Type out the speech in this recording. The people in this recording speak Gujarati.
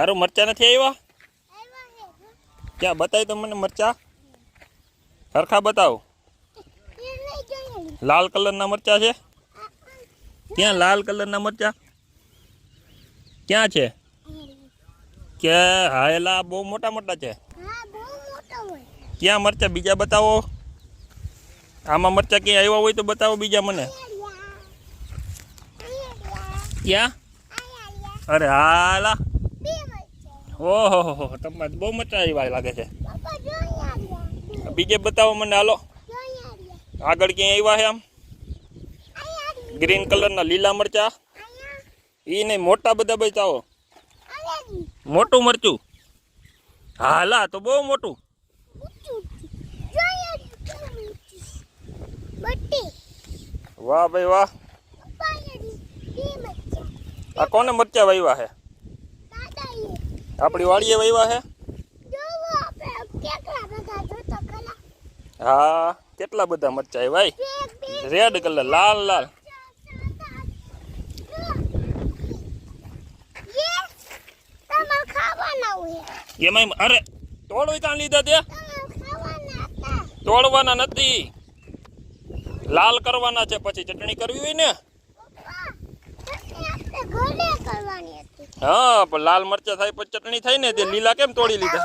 હારું મરચા નથી આવ્યા? ક્યાં બતાય તો મને મરચા સરખા બતાવો. લાલ કલરના મરચા છે? ક્યાં લાલ કલરના મરચા ક્યાં છે? કે હા એલા બહુ મોટા મોટા છે. ક્યાં મરચા બીજા બતાવો. આમાં મરચા ક્યાં આવ્યા હોય તો બતાવો બીજા મને. ક્યાં? અરે હાલા ઓહો તમારે બહુ મરચા આવ્યા લાગે છે. બીજે બતાવો મને હાલો. આગળ ક્યાં આવ્યા છે આમ ગ્રીન કલરના લીલા મરચા? ઈ નહીં મોટા બધા બતાવો. મોટું મરચું હાલા તો બહુ મોટું. વાહ ભાઈ વાહ. આ કોને મરચા વાવ્યા છે? આપણી વાડીએ વાવ્યા છે? હા કેટલા બધા મરચા ભાઈ. રેડ કલર લાલ લાલ. એમાં અરે તોડવી કાં લીધા તે? તોડવાના નથી, લાલ કરવાના છે. પછી ચટણી કરવી હોય ને. હા પણ લાલ મરચા થાય પછી ચટણી થાય ને. તે લીલા કેમ તોડી લીધા?